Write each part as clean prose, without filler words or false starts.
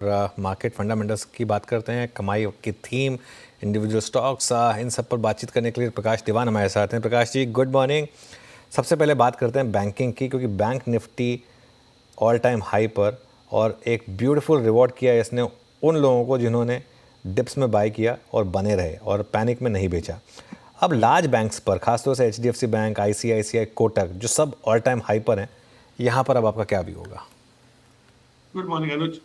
Market fundamentals की बात करते हैं, कमाई की थीम, इंडिविजुअल स्टॉक्स, इन सब पर बातचीत करने के लिए प्रकाश दीवान हमारे साथ हैं। Prakash ji, good morning. सबसे पहले बात करते हैं बैंकिंग की, क्योंकि bank Nifty all time high पर और एक ब्यूटीफुल रिवॉर्ड किया है इसने उन लोगों को जिन्होंने डिप्स में बाय किया और बने रहे और पैनिक में नहीं बेचा। अब लार्ज बैंक्स पर, खासतौर से एचडीएफसी बैंक, आईसीआईसीआई, कोटक, जो सब ऑल टाइम हाई पर हैं, यहाँ पर अब आपका क्या व्यू होगा? गुड मॉर्निंग अनुज।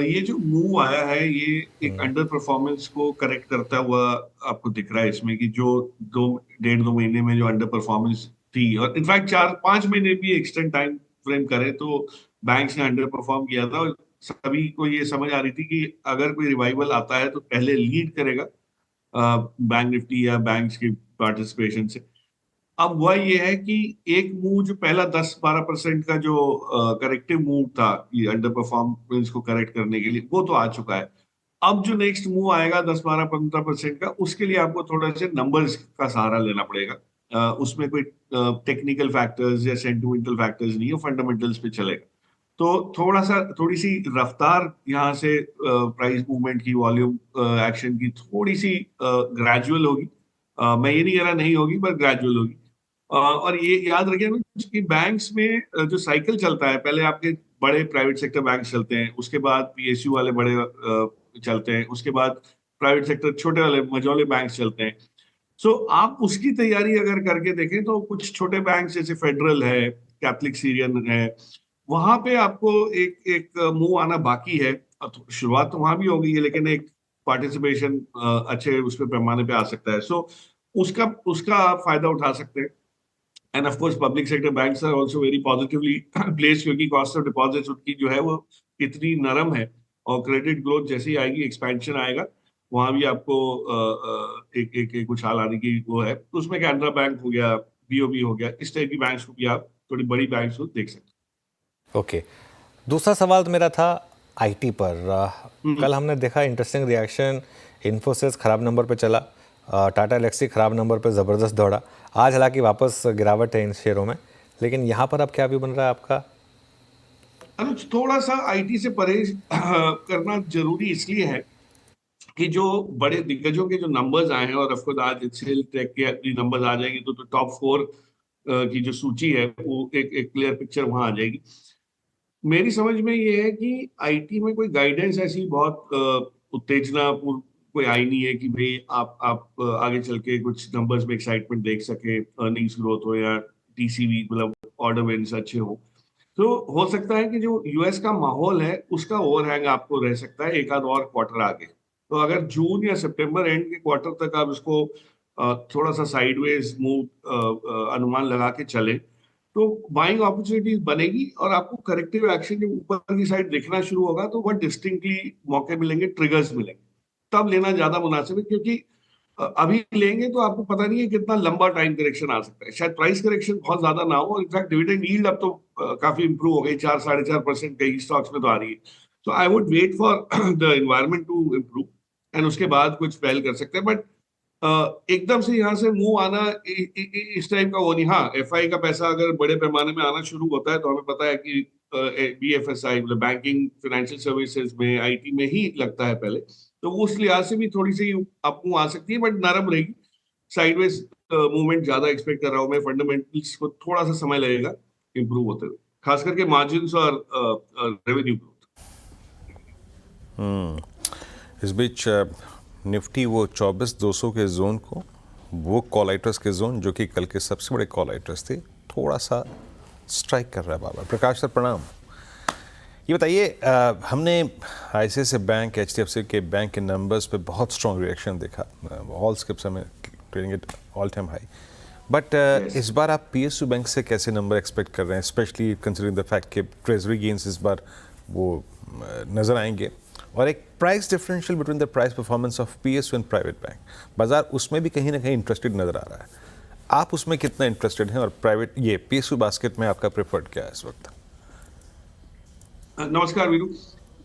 ये जो मूव आया है ये एक अंडर परफॉर्मेंस को करेक्ट करता हुआ आपको दिख रहा है इसमें कि जो 1.5-2 महीने में जो अंडर परफॉर्मेंस थी, और इनफैक्ट 4-5 महीने भी एक्सटेंड टाइम फ्रेम करें तो बैंक्स ने अंडर परफॉर्म किया था, और सभी को ये समझ आ रही थी कि अगर कोई रिवाइवल आता है तो पहले लीड करेगा बैंक निफ्टी या बैंक्स की पार्टिसिपेशन से। अब वह ये है कि एक मूव जो पहला 10-12% का जो करेक्टिव मूव था ये अंडर परफॉर्मेंस को करेक्ट करने के लिए, वो तो आ चुका है। अब जो नेक्स्ट मूव आएगा 10-12-15% का, उसके लिए आपको थोड़ा से नंबर्स का सहारा लेना पड़ेगा। उसमें कोई टेक्निकल फैक्टर्स या सेंटिमेंटल फैक्टर्स नहीं है, फंडामेंटल्स पे चलेगा। तो थोड़ी सी रफ्तार यहाँ से प्राइस मूवमेंट की, वॉल्यूम एक्शन की थोड़ी सी ग्रेजुअल होगी। मैं ये नहीं कह रहा नहीं होगी, पर ग्रेजुअल होगी। और ये याद रखिए ना कि बैंक्स में जो साइकिल चलता है, पहले आपके बड़े प्राइवेट सेक्टर बैंक चलते हैं, उसके बाद पीएसयू वाले बड़े चलते हैं, उसके बाद प्राइवेट सेक्टर छोटे वाले मझोले बैंक चलते हैं। सो आप उसकी तैयारी अगर करके देखें तो कुछ छोटे बैंक जैसे फेडरल है, कैथलिक सीरियन है, वहां पे आपको एक एक मूव आना बाकी है। शुरुआत तो वहां भी हो गई है, लेकिन एक पार्टिसिपेशन अच्छे उस पर पैमाने पे आ सकता है। सो उसका उसका आप फायदा उठा सकते हैं। And of course public sector banks are also very positively placed, क्योंकि कॉस्ट ऑफ डिपॉजिट्स उनकी जो है वो इतनी नरम है, और क्रेडिट ग्रोथ जैसे ही आएगी, एक्सपेंशन आएगा, वहां भी आपको एक उछाल आने की वो है। तो उसमें कैनरा बैंक हो गया, बीओबी हो गया, इस टाइप की बैंक्स को भी आप, थोड़ी बड़ी बैंक्स को देख सकते ओके। दूसरा सवाल तो मेरा था आईटी पर। हैं। कल हमने देखा इंटरेस्टिंग रिएक्शन, इन्फोसिस खराब नंबर पे चला, टाटा एलेक्सी खराब नंबर पे ज़बरदस्त दौड़ा। आज हालांकि वापस गिरावट है इन शेयरों में, लेकिन यहाँ पर अब क्या व्यू बन रहा है आपका? अनुज, थोड़ा सा आईटी से परहेज करना जरूरी इसलिए है कि जो बड़े दिग्गजों के जो नंबर्स आए हैं, और ऑफकोर्स आज एचसीएल टेक के नंबर्स आ जाएंगे तो टॉप 4 की जो सूची है वो एक क्लियर पिक्चर वहां आ जाएगी। मेरी समझ में ये है कि आईटी में कोई गाइडेंस ऐसी बहुत उत्तेजना पूर्ण कोई आई नहीं है कि भाई आप आगे चल के कुछ नंबर्स में एक्साइटमेंट देख सके, अर्निंग्स ग्रोथ हो या टीसीवी, मतलब ऑर्डर विन्स अच्छे हो। तो हो सकता है कि जो यूएस का माहौल है उसका ओवरहैंग आपको रह सकता है एक आध और क्वार्टर आगे। तो अगर जून या सितंबर एंड के क्वार्टर तक आप इसको थोड़ा सा साइडवेज मूव अनुमान लगा के चले तो बाइंग अपॉर्चुनिटीज बनेगी, और आपको करेक्टिव एक्शन जब ऊपर की साइड दिखना शुरू होगा तो बहुत डिस्टिंक्टली मौके मिलेंगे, ट्रिगर्स मिलेंगे, तब लेना ज्यादा मुनासिब है। क्योंकि अभी लेंगे तो आपको पता नहीं है कितना लंबा टाइम करेक्शन आ सकता है। शायद प्राइस करेक्शन बहुत ज्यादा ना हो, और इनफैक्ट डिविडेंड यील्ड अब तो काफी इंप्रूव हो गई, 4-4.5% कई स्टॉक्स में तो आ रही है। तो I would wait for the environment to improve, and उसके बाद कुछ पहल कर सकते हैं। बट एकदम से यहाँ से मुंह आना इस टाइप का वो नहीं। हाँ, एफआई का पैसा अगर बड़े पैमाने में आना शुरू होता है तो हमें पता है कि बीएफएसआई मतलब बैंकिंग फाइनेंशियल सर्विसेज में, आईटी में ही लगता है पहले, तो उस लिहाज से भी थोड़ी सी अप मूव आ सकती है, बट नरम रहेगी। साइडवेज मूवमेंट ज्यादा एक्सपेक्ट कर रहा हूँ मैं। फंडामेंटल्स को थोड़ा सा समय लगेगा इंप्रूव होते हुए, खास करके मार्जिन और रेवेन्यू ग्रोथ। इस बीच निफ्टी वो 24,200 के जोन को, वो कॉल आइटर्स के जोन जो कि कल के सबसे बड़े कॉल आइटर्स थे, थोड़ा सा स्ट्राइक कर रहा है बार बार। प्रकाश सर प्रणाम। ये बताइए, हमने आईसीआईसीआई बैंक, एचडीएफसी के बैंक के नंबर्स पे बहुत स्ट्रॉन्ग रिएक्शन देखा, ऑल स्किप्स हमें trading at all time high. But इस बार आप पीएसयू बैंक से कैसे नंबर एक्सपेक्ट कर रहे हैं, स्पेशली कंसिडरिंग द फैक्ट कि ट्रेजरी गेन्स इस बार वो नज़र आएंगे, और एक price differential between the price performance of PSU and private bank, बाजार उसमें भी कहीं ना कहीं इंटरेस्टेड नज़र आ रहा है। आप उसमें कितना इंटरेस्टेड हैं, और प्राइवेट ये पीएसयू बास्केट में आपका प्रेफर्ड क्या है इस वक्त? नमस्कार वीरू।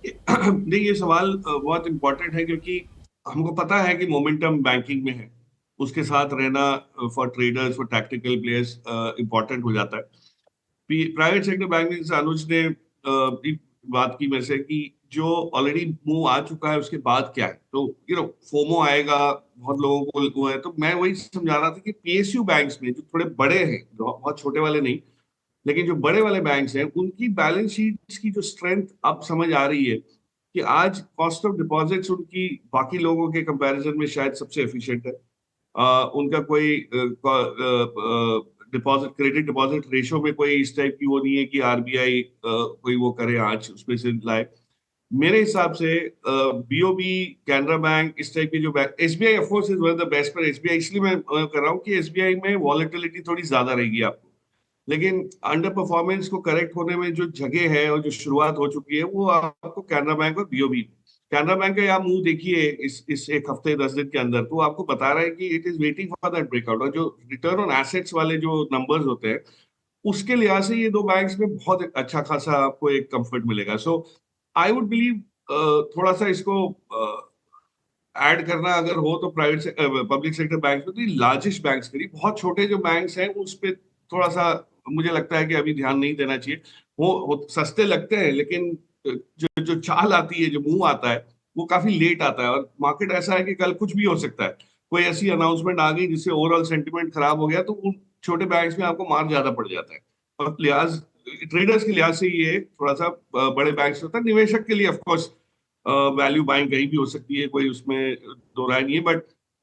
नहीं, ये सवाल बहुत इंपॉर्टेंट है, क्योंकि हमको पता है कि मोमेंटम बैंकिंग में है, उसके साथ रहना for traders, for tactical players important हो जाता है। प्राइवेट सेक्टर बैंक में जैसे अनुज ने भी बात की मेरे से कि जो ऑलरेडी मूव आ चुका है उसके बाद क्या है। तो फोमो आएगा, बहुत लोगों को वो है। तो मैं वही समझा रहा था कि पीएसयू बैंक्स में जो थोड़े बड़े हैं, बहुत छोटे वाले नहीं, लेकिन जो बड़े वाले बैंक्स हैं उनकी बैलेंस शीट्स की जो स्ट्रेंथ अब समझ आ रही है कि आज कॉस्ट ऑफ डिपॉजिट्स उनकी बाकी लोगों के कंपैरिजन में शायद सबसे एफिशिएंट है। उनका कोई डिपॉजिट क्रेडिट डिपॉजिट रेशो में कोई इस टाइप की वो नहीं है कि आरबीआई कोई वो करे आज उसमें से लाए। मेरे हिसाब से बीओबी, कैनरा बैंक, इस टाइप के जो bank, SBI of course is one of the best, पर एसबीआई इसलिए मैं कर रहा हूँ कि एसबीआई में वॉलेटिलिटी थोड़ी ज्यादा रहेगी आपको, लेकिन अंडर परफॉर्मेंस को करेक्ट होने में जो जगह है और जो शुरुआत हो चुकी है वो आपको कैनरा बैंक और बीओबी। कैनरा बैंक का आप मुंह देखिए इस एक हफ्ते 10 दिन के अंदर, तो आपको बता रहा है कि it is waiting for that breakout. और जो रिटर्न ऑन एसेट्स वाले जो नंबर्स होते हैं उसके लिहाज से ये दो बैंक्स में बहुत अच्छा खासा आपको एक कंफर्ट मिलेगा। सो आई वुड बिलीव थोड़ा सा इसको ऐड करना अगर हो तो प्राइवेट से पब्लिक सेक्टर बैंक में, तो ये लार्जेस्ट बैंक्स करिए। बहुत छोटे जो बैंक्स हैं उस पर थोड़ा सा मुझे लगता है कि अभी ध्यान नहीं देना चाहिए। वो सस्ते लगते हैं, लेकिन जो जो चाल आती है, जो मुंह आता है, वो काफी लेट आता है। और मार्केट ऐसा है कि कल कुछ भी हो सकता है, कोई ऐसी अनाउंसमेंट आ गई जिससे ओवरऑल सेंटिमेंट खराब हो गया, तो उन छोटे बैंक्स में आपको मार ज्यादा पड़ जाता है। और लिहाज ट्रेडर्स के लिहाज से ये थोड़ा सा बड़े बैंक्स होता है। निवेशक के लिए ऑफकोर्स वैल्यू बाइंग कहीं भी हो सकती है, कोई उसमें दो राय नहीं है, but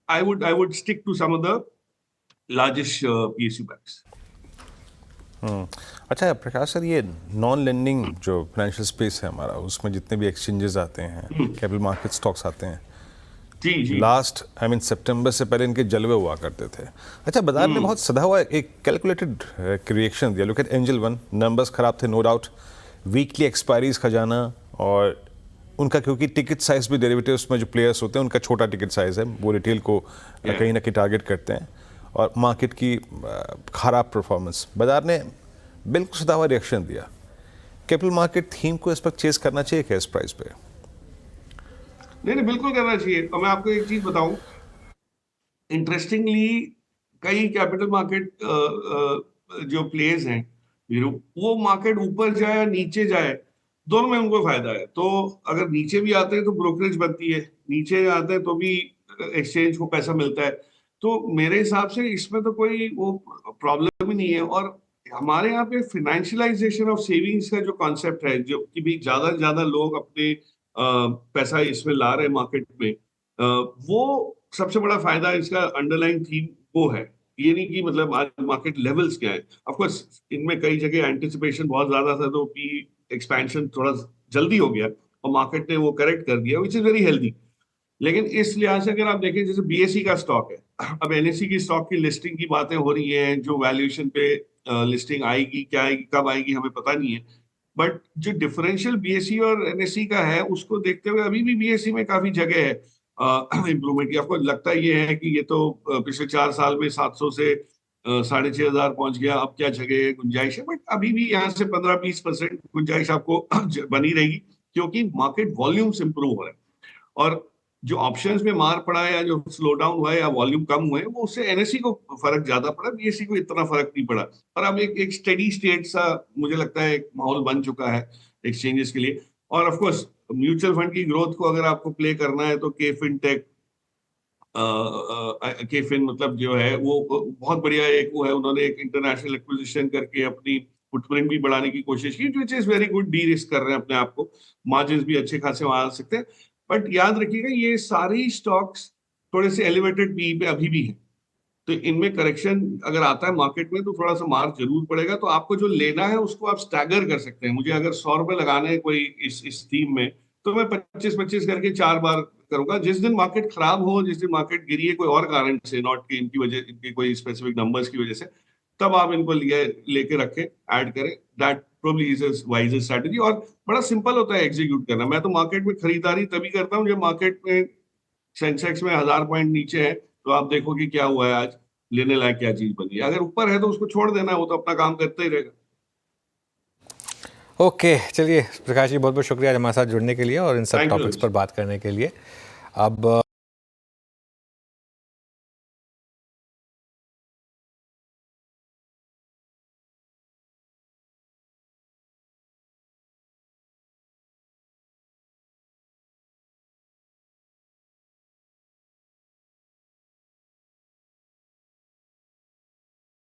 I would stick to some of the largest PSU banks. अच्छा प्रकाश सर, ये नॉन लेंडिंग जो फाइनेंशियल स्पेस है हमारा, उसमें जितने भी एक्सचेंजेस आते हैं, कैपिटल मार्केट स्टॉक्स आते हैं, जी लास्ट सितंबर से पहले इनके जलवे हुआ करते थे। अच्छा, बाजार ने बहुत सदा हुआ एक कैलकुलेटेड रिएक्शन दिया। Look at angel one, numbers खराब थे नो डाउट, वीकली एक्सपायरीज का जाना, और उनका क्योंकि टिकट साइज भी डेरिवेटिव्स में जो प्लेयर्स होते हैं उनका छोटा टिकट साइज है, वो रिटेल को कहीं ना कहीं टारगेट करते हैं, और मार्केट की खराब परफॉर्मेंस, बाजार ने बिल्कुल सदा हुआ रिएक्शन दिया। कैपिटल मार्केट थीम को इस पर चेस करना चाहिए क्या इस प्राइस पे? नहीं, बिल्कुल करना चाहिए। और मैं आपको एक चीज बताऊं, इंटरेस्टिंगली कई कैपिटल मार्केट जो प्लेयर्स हैं, वो मार्केट ऊपर जाए या नीचे जाए, दोनों में उनको फायदा है। तो अगर नीचे भी आते हैं तो ब्रोकरेज बनती है, नीचे आते हैं तो भी एक्सचेंज को पैसा मिलता है। तो मेरे हिसाब से इसमें तो कोई वो प्रॉब्लम ही नहीं है। और हमारे यहाँ पे फाइनेंशियलाइजेशन ऑफ सेविंग्स का जो कॉन्सेप्ट है, जो कि भी ज्यादा से ज्यादा लोग अपने पैसा इसमें ला रहे हैं मार्केट में, वो सबसे बड़ा फायदा इसका अंडरलाइन थीम वो है। ये नहीं कि मतलब आज मार्केट लेवल्स क्या है। ऑफ कोर्स इनमें कई जगह एंटिसिपेशन बहुत ज्यादा था, तो पी एक्सपेंशन थोड़ा जल्दी हो गया और मार्केट ने वो करेक्ट कर दिया, विच इज वेरी हेल्दी। लेकिन इस लिहाज से अगर आप देखें, जैसे बीएसई का स्टॉक है, अब एनएसई की स्टॉक की लिस्टिंग की बातें हो रही हैं, जो वैल्यूएशन पे लिस्टिंग आएगी, क्या आएगी, कब आएगी, हमें पता नहीं है। बट जो डिफरेंशियल बीएसई और एनएसई का है, उसको देखते हुए अभी भी बीएसई में काफी जगह है इम्प्रूवमेंट की। आपको लगता ये है कि ये तो पिछले 4 साल में 700 से 6,500 पहुंच गया, अब क्या जगह है, गुंजाइश है। बट अभी भी यहाँ से 15-20% गुंजाइश आपको बनी रहेगी, क्योंकि मार्केट वॉल्यूम्स इंप्रूव हो रहे हैं। और जो ऑप्शंस में मार पड़ा है, या जो स्लो डाउन हुआ है, या वॉल्यूम कम हुए, वो उससे एनएसई को फर्क ज्यादा पड़ा, बीएसई को इतना फर्क नहीं पड़ा। और अब एक स्टेडी स्टेट सा मुझे लगता है एक माहौल बन चुका है एक्सचेंजेस के लिए। और ऑफ कोर्स म्यूचुअल फंड की ग्रोथ को अगर आपको प्ले करना है, तो के फिनटेक, के फिन मतलब जो है वो बहुत बढ़िया एक वो है। उन्होंने एक इंटरनेशनल एक्विजिशन करके अपनी फुटप्रिंट भी बढ़ाने की कोशिश की, which is very good. D risk कर रहे हैं अपने आप को, मार्जिन भी अच्छे खासे वहां आ सकते हैं। बट याद रखिएगा, ये सारी स्टॉक्स थोड़े से एलिवेटेड पी पे अभी भी है, तो इनमें करेक्शन अगर आता है मार्केट में तो थोड़ा सा मार जरूर पड़ेगा। तो आपको जो लेना है उसको आप स्टैगर कर सकते हैं। मुझे अगर 100 रुपए लगाने हैं कोई इस थीम में, तो मैं 25-25 करके 4 बार करूंगा। जिस दिन मार्केट खराब हो, जिस दिन मार्केट गिरी है कोई और कारण से, नॉट कि इनकी वजह, इनके कोई स्पेसिफिक नंबर्स की वजह से, तब आप इनको लेके रखें, ऐड करें। That probably is a wiser strategy. और बड़ा सिंपल होता है एग्जीक्यूट करना। मैं तो मार्केट में खरीदारी तभी करता हूँ जब मार्केट में सेंसेक्स में 1000 पॉइंट नीचे है, तो आप देखो कि क्या हुआ है आज, लेने लायक क्या चीज बनी। अगर ऊपर है तो उसको छोड़ देना है, वो तो अपना काम करते ही रहेगा। ओके, चलिए प्रकाश जी, बहुत बहुत शुक्रिया हमारे साथ जुड़ने के लिए और इन सब Thank you, टॉपिक्स पर बात करने के लिए। अब